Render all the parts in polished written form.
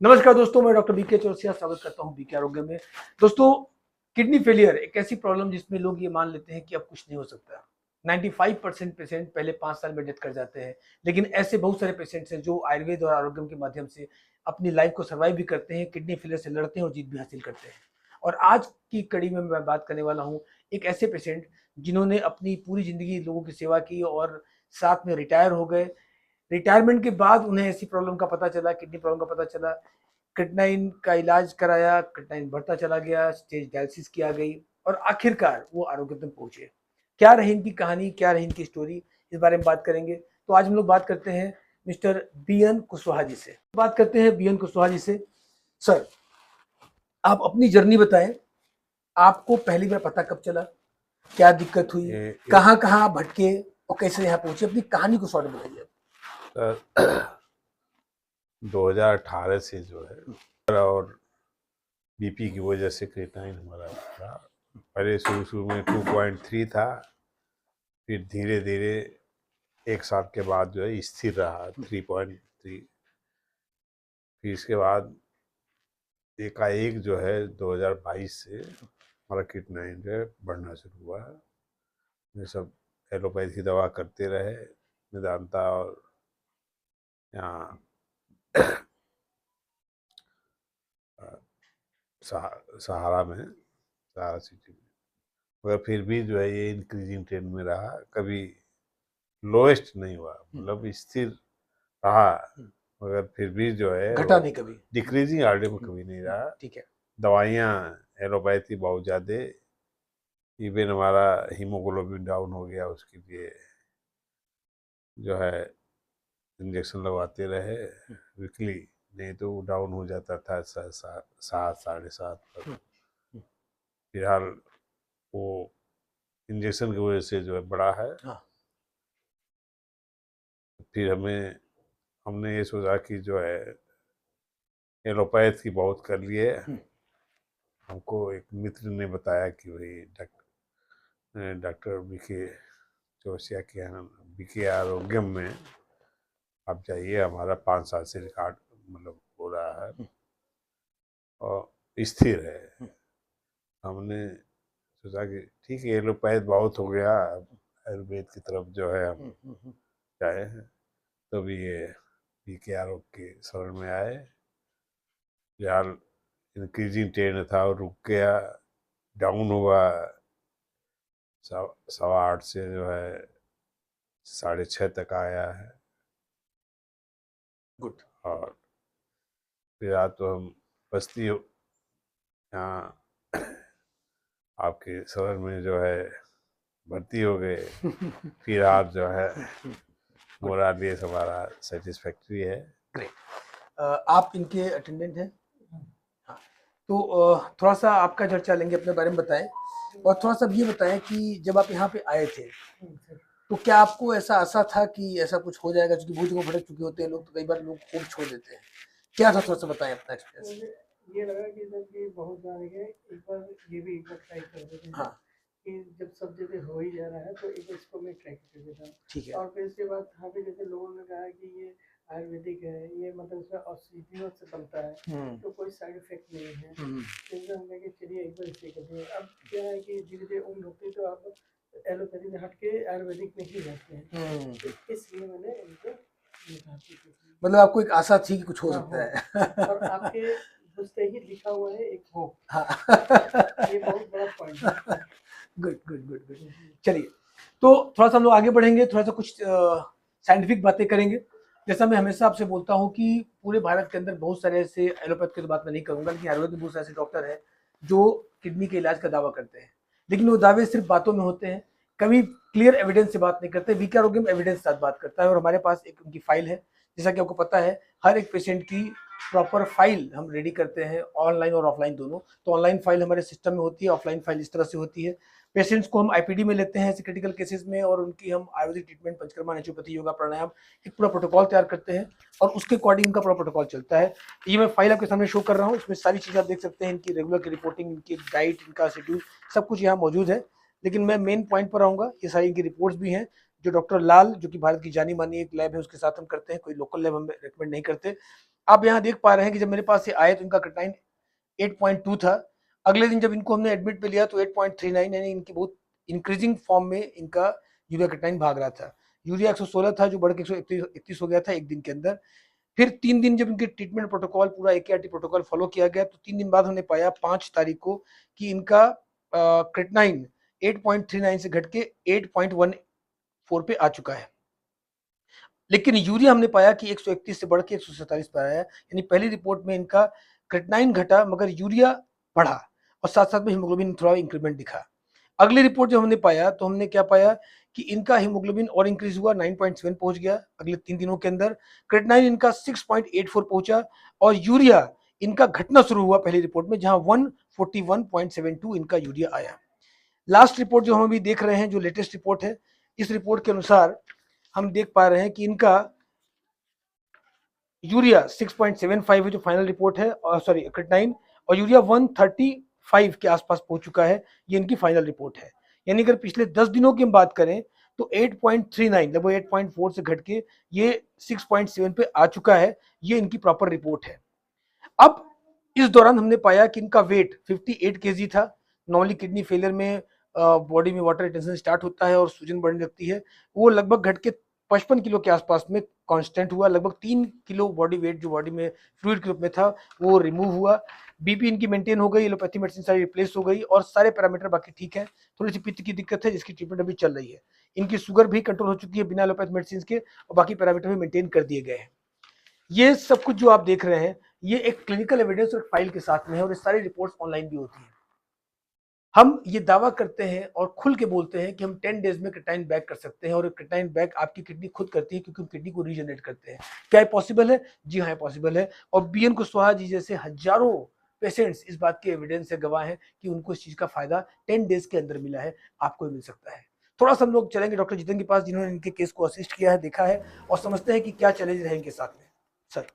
नमस्कार दोस्तों, मैं डॉक्टर बीके चौरसिया स्वागत करता हूं बीके आरोग्य में। दोस्तों, किडनी फेलियर एक ऐसी प्रॉब्लम जिसमें लोग ये मान लेते हैं कि अब कुछ नहीं हो सकता। 95% पेशेंट पहले 5 साल में डेथ कर जाते हैं, लेकिन ऐसे बहुत सारे पेशेंट्स हैं जो आयुर्वेद और आरोग्य के माध्यम से अपनी लाइफ को सर्वाइव भी करते हैं, किडनी फेलियर से लड़ते हैं और जीत भी हासिल करते हैं। और आज की कड़ी में मैं बात करने वाला हूँ एक ऐसे पेशेंट जिन्होंने अपनी पूरी जिंदगी लोगों की सेवा की और साथ में रिटायर हो गए। रिटायरमेंट के बाद उन्हें ऐसी प्रॉब्लम का पता चला, किडनी प्रॉब्लम का पता चला। क्रिएटिनिन का इलाज कराया, क्रिएटिनिन बढ़ता चला गया, स्टेज डायलिसिस किया गई और आखिरकार वो आरोग्य तक पहुंचे। क्या रही इनकी कहानी, क्या रही इनकी स्टोरी, इस बारे में बात करेंगे। तो आज हम लोग बात करते हैं मिस्टर बीएन कुशवाहा जी से। बात करते हैं बीएन कुशवाहा जी से। सर, आप अपनी जर्नी बताएं। आपको पहली बार पता कब चला, क्या दिक्कत हुई, कहाँ कहाँ भटके और कैसे यहाँ पहुंचे? अपनी कहानी को शॉर्ट में बताइए। 2018 से जो है और बीपी की वजह से क्रिएटिनिन हमारा था। पहले शुरू में 2.3 था, फिर धीरे धीरे एक साल के बाद जो है स्थिर रहा 3.3। फिर इसके बाद एकाएक जो है 2022 से हमारा क्रिएटिनिन जो है बढ़ना शुरू हुआ। ये सब एलोपैथी की दवा करते रहे, वेदांता और यहाँ सहारा में, सहारा सिटी में, मगर फिर भी जो है ये इंक्रीजिंग ट्रेंड में रहा। कभी लोएस्ट नहीं हुआ, मतलब स्थिर रहा, मगर फिर भी जो है घटा नहीं कभी, डिक्रीजिंग आर्डर में कभी नहीं रहा। ठीक है। दवाइयाँ एलोपैथी बहुत ज़्यादा, इवन हमारा हीमोग्लोबिन डाउन हो गया, उसके लिए जो है इंजेक्शन लगवाते रहे वीकली, नहीं तो डाउन हो जाता था 7 7.5 तक। फिलहाल वो इंजेक्शन की वजह से जो है बड़ा है। हाँ। फिर हमने ये सोचा कि जो है एलोपैथ की बहुत कर लिए। हमको एक मित्र ने बताया कि भाई डॉक्टर बीके चौरसिया के यहाँ बीके आरोग्यम में आप जाइए, हमारा 5 साल से रिकॉर्ड मतलब हो रहा है और स्थिर है। हमने सोचा कि ठीक है, एलोपैथ बहुत हो गया, आयुर्वेद की तरफ जो है हम जाए हैं। तो भी ये बीके आरोग्य के शरण में आए। फिलहाल इंक्रीजिंग ट्रेंड था और रुक गया, डाउन हुआ 8.25 से जो है 6.5 तक आया है। गुड। और फिर आज तो हम बस्ती यहाँ आपके शहर में जो है भर्ती हो गए। फिर आप जो है मोरा लिए हमारा सेटिस्फैक्ट्री है। ग्रेट। आप इनके अटेंडेंट हैं? हाँ। तो थोड़ा सा आपका चर्चा लेंगे, अपने बारे में बताएं और थोड़ा सा ये बताएं कि जब आप यहाँ पे आए थे तो क्या आपको ऐसा आशा था कि ऐसा कुछ हो जाएगा? क्योंकि बहुत जगह भटक चुके होते हैं लोग, तो कई बार लोग खूब छोड़ देते हैं। क्या था, थोड़ा सा बताएं अपना एक्सपीरियंस। ये लगा कि जब ये बहुत जान गए, एक बार ये भी एक बार ट्राई कर देते हैं। हाँ, कि जब सब जगह हो ही जा रहा है तो एक बार इसको मैं ट्राई कर देता हूँ। ठीक है। और फिर इसके बाद यहाँ पे जैसे लोगों ने कहा कि ये आयुर्वेदिक है, ये मतलब उसमें औषधियों से बनता है तो कोई साइड इफेक्ट नहीं है। तो हमने कि चलिए एक बार इसे कर दिए। अब क्या है कि धीरे धीरे उम्र होती है तो आप एलोपैथी से हट के आयुर्वेदिक में ही जाते हैं, तो इसलिए मैंने इनको मतलब आपको एक आशा थी कि कुछ हो हाँ, सकता है। और आपके घुसते ही लिखा हुआ है एक होप। हाँ। ये बहुत बड़ा पॉइंट है। Good good good good. चलिए, तो थोड़ा सा हम लोग आगे बढ़ेंगे, थोड़ा सा कुछ साइंटिफिक बातें करेंगे। जैसा मैं हमेशा आपसे बोलता हूँ कि पूरे भारत के अंदर बहुत सारे ऐसे, एलोपैथ की तो बात मैं नहीं करूंगा, लेकिन आयुर्वेद में बहुत सारे ऐसे डॉक्टर हैं जो किडनी के इलाज का दावा करते हैं, लेकिन वो दावे सिर्फ बातों में होते हैं, कभी क्लियर एविडेंस से बात नहीं करते। बीके आरोग्यम एविडेंस के साथ बात करता है और हमारे पास एक उनकी फाइल है। जैसा कि आपको पता है, हर एक पेशेंट की प्रॉपर फाइल हम रेडी करते हैं, ऑनलाइन और ऑफलाइन दोनों। तो ऑनलाइन फाइल हमारे सिस्टम में होती है, ऑफलाइन फाइल इस तरह से होती है। पेशेंट्स को हम आईपीडी में लेते हैं ऐसे क्रिटिकल केसेस में, और उनकी हम आयुर्वेदिक ट्रीटमेंट, पंचकर्मा, नेचुरोपैथी, योगा, प्राणायाम, एक पूरा प्रोटोकॉल तैयार करते हैं और उसके अकॉर्डिंग इनका पूरा प्रोटोकॉल चलता है। ये मैं फाइल आपके सामने शो कर रहा हूँ, इसमें सारी चीज़ें आप देख सकते हैं, इनकी रेगुलर की रिपोर्टिंग, इनकी डाइट, इनका शेड्यूल, सब कुछ यहाँ मौजूद है। लेकिन मैं मेन पॉइंट पर आऊँगा, ये सारी इनकी रिपोर्ट्स भी हैं जो डॉक्टर लाल, जो कि भारत की जानी मानी एक लैब है, उसके साथ हम करते हैं, कोई लोकल लैब हम रेकमेंड नहीं करते। आप यहाँ देख पा रहे हैं कि जब मेरे पास ये आए तो इनका क्रिएटिनिन 8.2 था। अगले दिन जब इनको हमने एडमिट पे लिया तो 8.39, यानी इनकी बहुत इंक्रीजिंग फॉर्म में इनका यूरिया क्रिएटिनिन भाग रहा था। यूरिया 116 था, जो बढ़ के 131 हो गया था एक दिन के अंदर। फिर 3 दिन जब इनके ट्रीटमेंट प्रोटोकॉल, पूरा AKRT प्रोटोकॉल फॉलो किया गया, तो 3 दिन बाद हमने पाया 5 तारीख को कि इनका क्रिएटिनिन 8.39 से घट के 8.14 पे आ चुका है। लेकिन यूरिया हमने पाया कि 131 से बढ़ के 147 पर आया, यानी पहली रिपोर्ट में इनका क्रिएटिनिन घटा मगर यूरिया बढ़ा, और साथ साथ में हीमोग्लोबिन थोड़ा इंक्रीमेंट दिखा। अगली रिपोर्ट जो हमने पाया तो हमने क्या पाया कि इनका हीमोग्लोबिन और इंक्रीज हुआ, 9.7 पहुंच गया अगले 3 दिनों के अंदर। क्रिएटिनिन इनका 6.84 पहुंचा, और यूरिया इनका घटना शुरू हुआ पहली रिपोर्ट में, जहां 141.72 इनका यूरिया आया। लास्ट रिपोर्ट जो हम अभी देख रहे हैं, जो लेटेस्ट रिपोर्ट है, इस रिपोर्ट के अनुसार हम देख पा रहे हैं कि इनका यूरिया 6.75 है, जो फाइनल रिपोर्ट है, और सॉरी क्रिएटिनिन, और यूरिया 135 के आसपास पहुंच चुका है, ये इनकी फाइनल रिपोर्ट है। यानी अगर पिछले 10 दिनों की हम बात करें तो 8.39 लगभग 8.4 से घट के ये 6.7 पे आ चुका है, ये इनकी प्रॉपर रिपोर्ट है। अब इस दौरान हमने पाया कि इनका वेट 58 kg था। नॉर्मली किडनी फेलियर में बॉडी में वाटर रिटेंशन स्टार्ट होता है और सूजन बढ़ने लगती है, वो लगभग घट के 55 किलो के आसपास में कांस्टेंट हुआ। लगभग 3 किलो बॉडी वेट जो बॉडी में फ्लूइड के रूप में था वो रिमूव हुआ। बीपी इनकी मेंटेन हो गई, एलोपैथी मेडिसिन सारी रिप्लेस हो गई, और सारे पैरामीटर बाकी ठीक है। थोड़ी सी पित्त की दिक्कत है जिसकी ट्रीटमेंट अभी चल रही है। इनकी शुगर भी कंट्रोल हो चुकी है बिना एलोपैथी मेडिसिन के, और बाकी पैरामीटर भी मेंटेन कर दिए गए हैं। ये सब कुछ जो आप देख रहे हैं ये एक क्लिनिकल एविडेंस और फाइल के साथ में है, और ये सारी रिपोर्ट्स ऑनलाइन भी होती हैं। हम ये दावा करते हैं और खुल के बोलते हैं कि हम 10 डेज में क्रिएटिनिन बैक कर सकते हैं, और क्रिएटिनिन बैक आपकी किडनी खुद करती है, क्योंकि हम किडनी को रीजनरेट करते हैं। क्या ये पॉसिबल है? जी हाँ, पॉसिबल है। और BN कुशवाहा जी जैसे हजारों पेशेंट्स इस बात के एविडेंस से गवाह हैं कि उनको इस चीज का फायदा 10 डेज के अंदर मिला है, आपको भी मिल सकता है। थोड़ा सा हम लोग चलेंगे डॉक्टर जितेंद्र के पास, जिन्होंने इनके केस को असिस्ट किया है, देखा है, और समझते हैं कि क्या चैलेंज रहे इनके साथ में। सर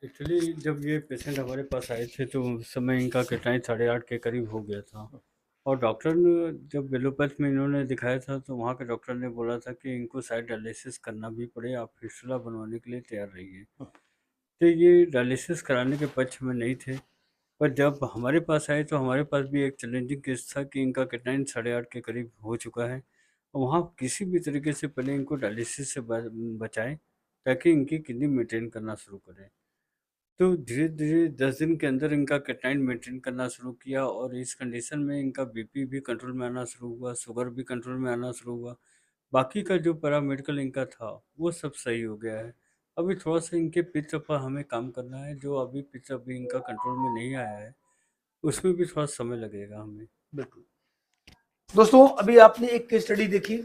एक्चुअली जब ये पेशेंट हमारे पास आए थे तो उस समय इनका क्रिएटिनिन 8.5 के करीब हो गया था, और डॉक्टर ने जब एलोपैथ में इन्होंने दिखाया था तो वहाँ के डॉक्टर ने बोला था कि इनको शायद डायलिसिस करना भी पड़े, आप फिस्टुला बनवाने के लिए तैयार रहिए। तो ये डायलिसिस कराने के पक्ष में नहीं थे, पर जब हमारे पास आए तो हमारे पास भी एक चैलेंजिंग केस था कि इनका क्रिएटिनिन 8.5 के करीब हो चुका है, और वहाँ किसी भी तरीके से पहले इनको डायलिसिस से बचाएं ताकि इनकी किडनी मेंटेन करना शुरू करें। तो धीरे धीरे 10 दिन के अंदर इनका क्रिएटिनिन मेंटेन करना शुरू किया, और इस कंडीशन में इनका बीपी भी कंट्रोल में आना शुरू हुआ, शुगर भी कंट्रोल में आना शुरू हुआ। बाकी का जो पैरामेडिकल इनका था वो सब सही हो गया है। अभी थोड़ा सा इनके पित्त पर हमें काम करना है, जो अभी पित्त अभी इनका कंट्रोल में नहीं आया है, उसमें भी थोड़ा समय लगेगा हमें। बिल्कुल। दोस्तों अभी आपने एक केस स्टडी देखी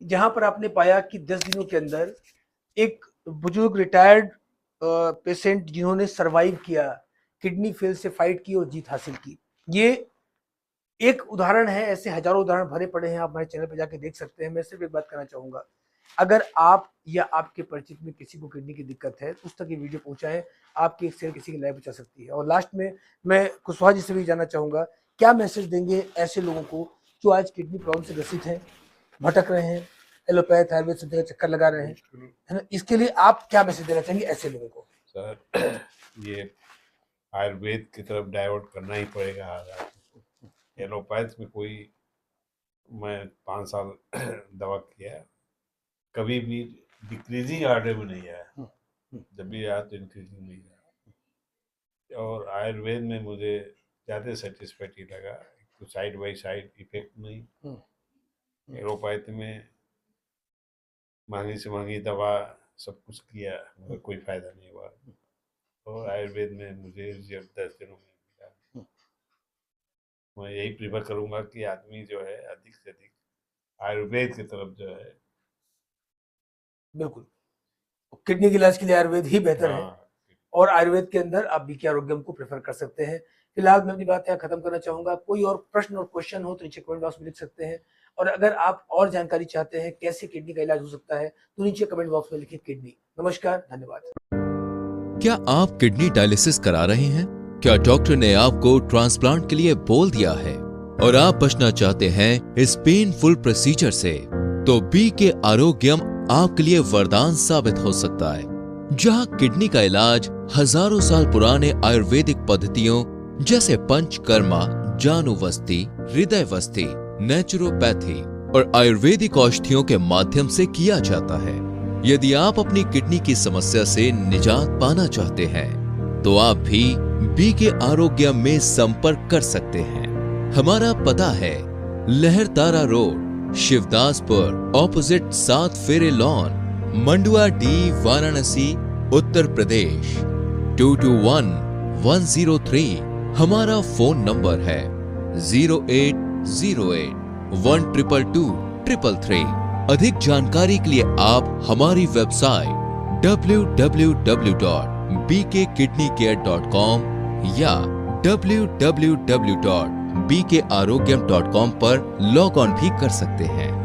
जहां पर आपने पाया कि 10 दिनों के अंदर एक बुजुर्ग रिटायर्ड पेशेंट जिन्होंने सरवाइव किया, किडनी फेल से फाइट की और जीत हासिल की। ये एक उदाहरण है, ऐसे हजारों उदाहरण भरे पड़े हैं, आप हमारे चैनल पर जाके देख सकते हैं। मैं सिर्फ एक बात कहना चाहूंगा, अगर आप या आपके परिचित में किसी को किडनी की दिक्कत है तो उस तक ये वीडियो पहुंचाएं, आपकी एक शेयर किसी की लाइफ बचा सकती है। और लास्ट में मैं कुशवाहा जी से भी जानना चाहूंगा, क्या मैसेज देंगे ऐसे लोगों को जो आज किडनी प्रॉब्लम से ग्रसित हैं, भटक रहे हैं, एलोपैथ आयुर्वेद सब जगह चक्कर लगा रहे हैं, है ना? इसके लिए आप क्या मैसेज देना चाहेंगे ऐसे लोगों को? सर ये आयुर्वेद की तरफ डाइवर्ट करना ही पड़ेगा आज। एलोपैथ में कोई, मैं 5 साल दवा किया, कभी भी डिक्रीजिंग ऑर्डर में नहीं आया, जब भी आया तो इंक्रीजिंग नहीं आया। और आयुर्वेद में मुझे ज़्यादा सेटिस्फैक्टरी लगा, तो साइड बाई साइड इफेक्ट नहीं। एलोपैथ में महंगी से महंगी दवा सब कुछ किया मगर कोई फ़ायदा नहीं हुआ, और आयुर्वेद में मुझे रिजल्ट 10 दिनों में मिला। मैं यही प्रीफर करूँगा कि आदमी जो है अधिक से अधिक आयुर्वेद की तरफ जो है। बिल्कुल, किडनी के इलाज के लिए आयुर्वेद ही बेहतर है, और आयुर्वेद के अंदर आप बीके आरोग्यम को प्रेफर कर सकते हैं। फिलहाल मैं अपनी बात यहाँ खत्म करना चाहूंगा। कोई और प्रश्न और क्वेश्चन हो तो नीचे कमेंट बॉक्स में लिख सकते हैं, और अगर आप और जानकारी चाहते हैं कैसे किडनी का इलाज हो सकता है तो नीचे कमेंट बॉक्स में लिखिए किडनी। नमस्कार, धन्यवाद। क्या आप किडनी डायलिसिस करा रहे हैं? क्या डॉक्टर ने आपको ट्रांसप्लांट के लिए बोल दिया है और आप बचना चाहते हैं इस पेनफुल प्रोसीजर से? तो बीके आरोग्यम आपके लिए वरदान साबित हो सकता है। जहां किडनी का इलाज हजारों साल पुराने आयुर्वेदिक पद्धतियों जैसे पंचकर्मा, जानुवस्ती, हृदयवस्ती, नेचुरोपैथी और आयुर्वेदिक औषधियों के माध्यम से किया जाता है। यदि आप अपनी किडनी की समस्या से निजात पाना चाहते हैं तो आप भी बीके आरोग्य में संपर्क कर सकते हैं। हमारा पता है लहरतारा रोड, शिवदासपुर, ऑपोजिट 7 फेरे लॉन, मंडुआ डी, वाराणसी, उत्तर प्रदेश 221103। हमारा फोन नंबर है 0808122233। अधिक जानकारी के लिए आप हमारी वेबसाइट www.bkkidneycare.com या www.bkarogyam.com पर लॉग ऑन भी कर सकते हैं।